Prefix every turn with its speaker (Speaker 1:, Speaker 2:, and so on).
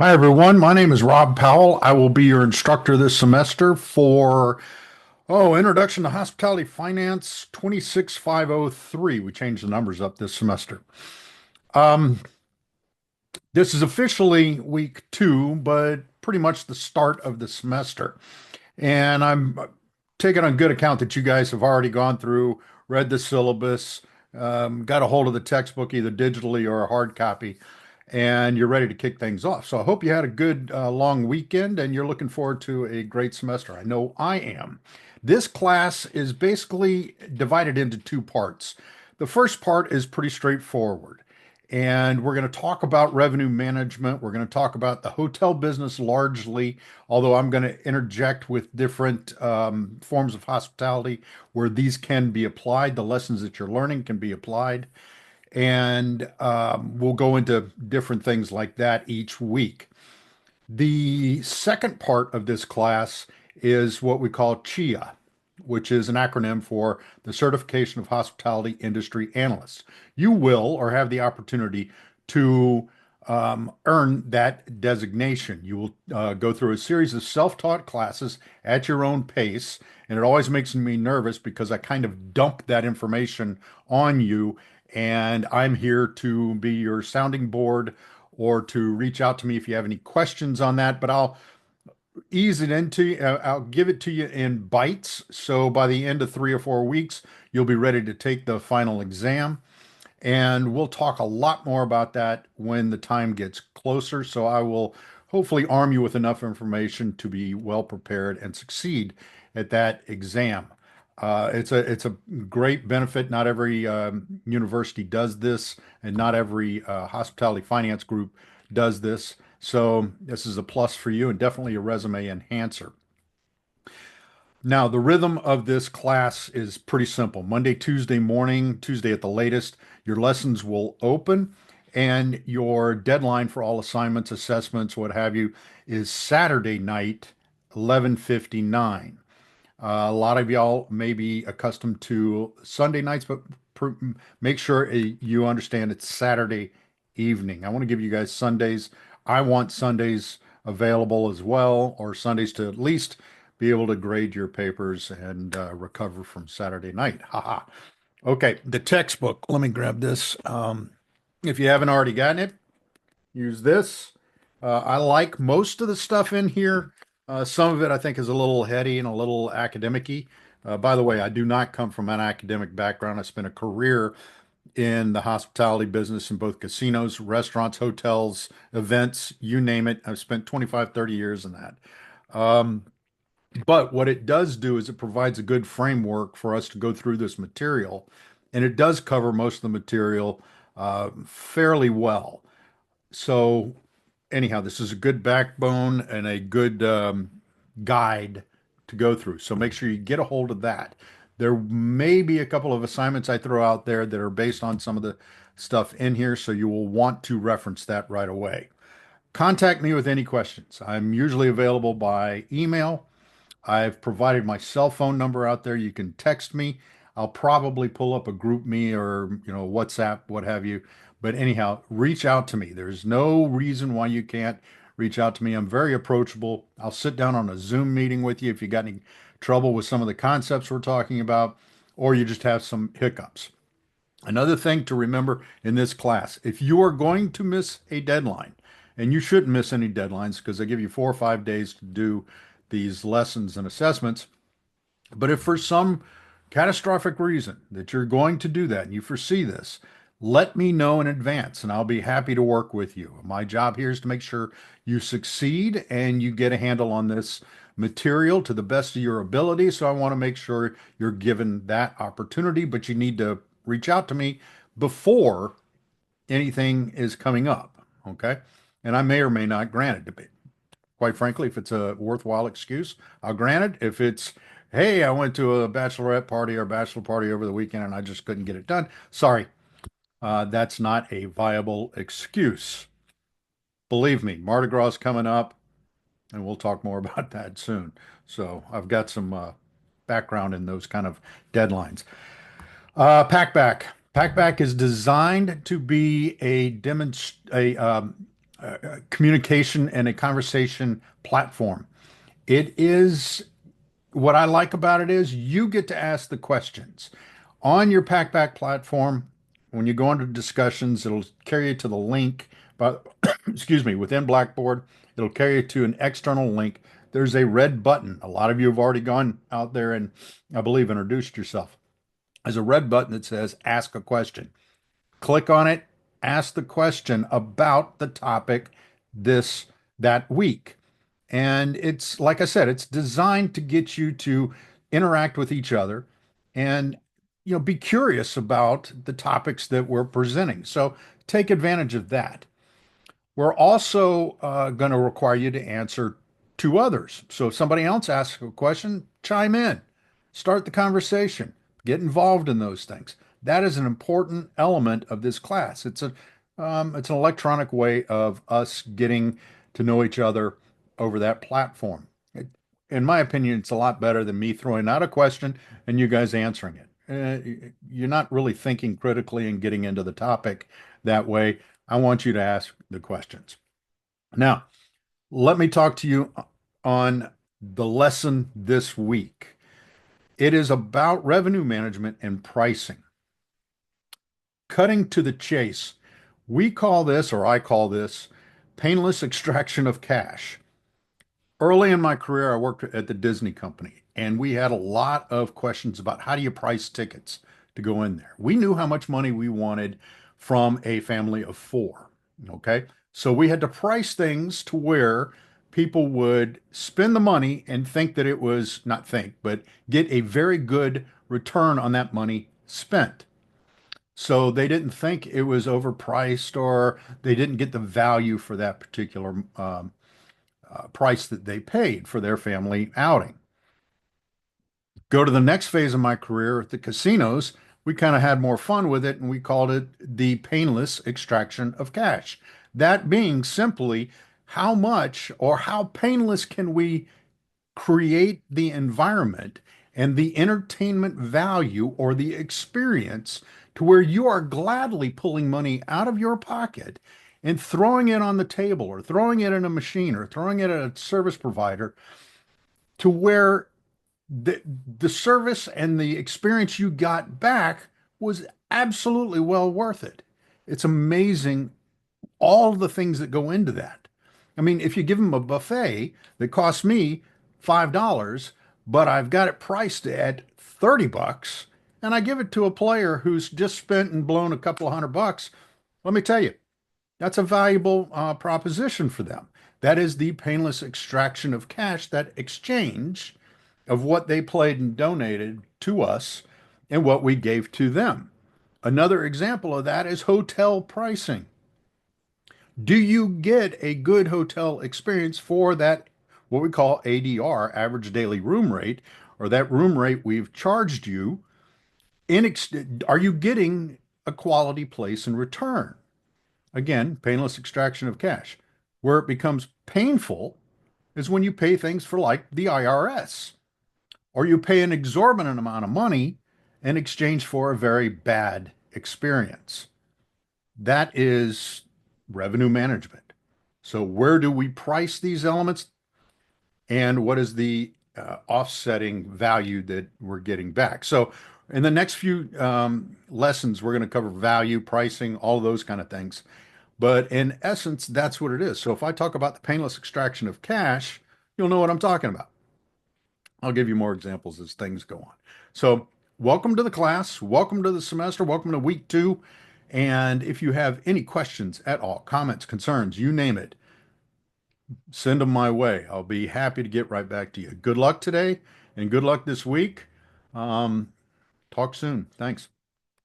Speaker 1: Hi, everyone. My name is Rob Powell. I will be your instructor this semester for, Introduction to Hospitality Finance 26503. We changed the numbers up this semester. Um, this is officially week two, but pretty much the start of the semester. And I'm taking on good account that you guys have already gone through, read the syllabus, got a hold of the textbook either digitally or a hard copy, and you're ready to kick things off. So I hope you had a good long weekend and you're looking forward to a great semester. I know I am. This class is basically divided into two parts. The first part is pretty straightforward. And we're going to talk about revenue management. We're going to talk about the hotel business largely, although I'm going to interject with different forms of hospitality where these can be applied. The lessons that you're learning can be applied. And we'll go into different things like that each week. The second part of this class is what we call CHIA, which is an acronym for the Certification of Hospitality Industry Analysts. You will or have the opportunity to earn that designation. You will go through a series of self-taught classes at your own pace, and it always makes me nervous because I kind of dump that information on you, and I'm here to be your sounding board or to reach out to me if you have any questions on that. But I'll ease it into, I'll give it to you in bites. So by the end of 3 or 4 weeks, you'll be ready to take the final exam. And we'll talk a lot more about that when the time gets closer. So I will hopefully arm you with enough information to be well prepared and succeed at that exam. It's a great benefit. Not every university does this, and not every hospitality finance group does this. So this is a plus for you and definitely a resume enhancer. Now, the rhythm of this class is pretty simple. Monday, Tuesday morning, Tuesday at the latest, your lessons will open, and your deadline for all assignments, assessments, what have you, is Saturday night, 11:59. A lot of y'all may be accustomed to Sunday nights, but make sure you understand it's Saturday evening. I want to give you guys Sundays. I want Sundays available as well, or Sundays to at least be able to grade your papers and recover from Saturday night. Haha. Okay, the textbook. Let me grab this. If you haven't already gotten it, use this. I like most of the stuff in here. Some of it I think is a little heady and a little academic-y. By the way, I do not come from an academic background. I spent a career in the hospitality business in both casinos, restaurants, hotels, events, you name it. I've spent 25, 30 years in that. Um, but what it does do is it provides a good framework for us to go through this material, and it does cover most of the material fairly well. So anyhow, this is a good backbone and a good guide to go through. So make sure you get a hold of that. There may be a couple of assignments I throw out there that are based on some of the stuff in here, so you will want to reference that right away. Contact me with any questions. I'm usually available by email. I've provided my cell phone number out there. You can text me. I'll probably pull up a group me or, WhatsApp, what have you. But anyhow, reach out to me. There's no reason why you can't reach out to me. I'm very approachable. I'll sit down on a Zoom meeting with you if you got any trouble with some of the concepts we're talking about, or you just have some hiccups. Another thing to remember in this class, if you are going to miss a deadline, and you shouldn't miss any deadlines because they give you 4 or 5 days to do these lessons and assessments. But if for some catastrophic reason that you're going to do that and you foresee this, let me know in advance and I'll be happy to work with you. My job here is to make sure you succeed and you get a handle on this material to the best of your ability. So I want to make sure you're given that opportunity, but you need to reach out to me before anything is coming up. Okay. And I may or may not grant it. Quite frankly, if it's a worthwhile excuse, I'll grant it. If it's, hey, I went to a bachelorette party or bachelor party over the weekend and I just couldn't get it done, sorry, that's not a viable excuse. Believe me, Mardi Gras is coming up, and we'll talk more about that soon. So I've got some background in those kind of deadlines. Packback. Packback is designed to be a communication and a conversation platform. It is what I like about it is you get to ask the questions on your Packback platform. When you go into discussions, it'll carry you to the link, but excuse me, within Blackboard, it'll carry you to an external link. There's a red button. A lot of you have already gone out there and I believe introduced yourself. There's a red button that says ask a question. Click on it, ask the question about the topic this that week. And it's like I said, it's designed to get you to interact with each other and be curious about the topics that we're presenting. So take advantage of that. We're also going to require you to answer to others. So if somebody else asks a question, chime in, start the conversation, get involved in those things. That is an important element of this class. It's an electronic way of us getting to know each other over that platform. In my opinion, it's a lot better than me throwing out a question and you guys answering it. You're not really thinking critically and getting into the topic that way. I want you to ask the questions. Now, let me talk to you on the lesson this week. It is about revenue management and pricing. Cutting to the chase. We call this, or I call this, painless extraction of cash. Early in my career, I worked at the Disney company, and we had a lot of questions about how do you price tickets to go in there. We knew how much money we wanted from a family of four. Okay. So we had to price things to where people would spend the money and think that it was not think, but get a very good return on that money spent. So they didn't think it was overpriced or they didn't get the value for that particular price that they paid for their family outing. Go to the next phase of my career at the casinos. We kind of had more fun with it and we called it the painless extraction of cash. That being simply how much or how painless can we create the environment and the entertainment value or the experience to where you are gladly pulling money out of your pocket and throwing it on the table or throwing it in a machine or throwing it at a service provider to where the service and the experience you got back was absolutely well worth it. It's amazing all the things that go into that. I mean, if you give them a buffet that costs me $5, but I've got it priced at 30 bucks, and I give it to a player who's just spent and blown a couple of $100, let me tell you, that's a valuable proposition for them. That is the painless extraction of cash, that exchange of what they played and donated to us and what we gave to them. Another example of that is hotel pricing. Do you get a good hotel experience for that, what we call ADR, average daily room rate, or that room rate we've charged you? Are you getting a quality place in return? Again, painless extraction of cash. Where it becomes painful is when you pay things for like the IRS, or you pay an exorbitant amount of money in exchange for a very bad experience. That is revenue management. So, where do we price these elements? And what is the offsetting value that we're getting back? So, in the next few lessons, we're going to cover value, pricing, all those kind of things. But in essence, that's what it is. So, if I talk about the painless extraction of cash, you'll know what I'm talking about. I'll give you more examples as things go on. So, welcome to the class. Welcome to the semester. Welcome to week 2. And if you have any questions at all, comments, concerns, you name it, send them my way. I'll be happy to get right back to you. Good luck today and good luck this week. Talk soon. Thanks.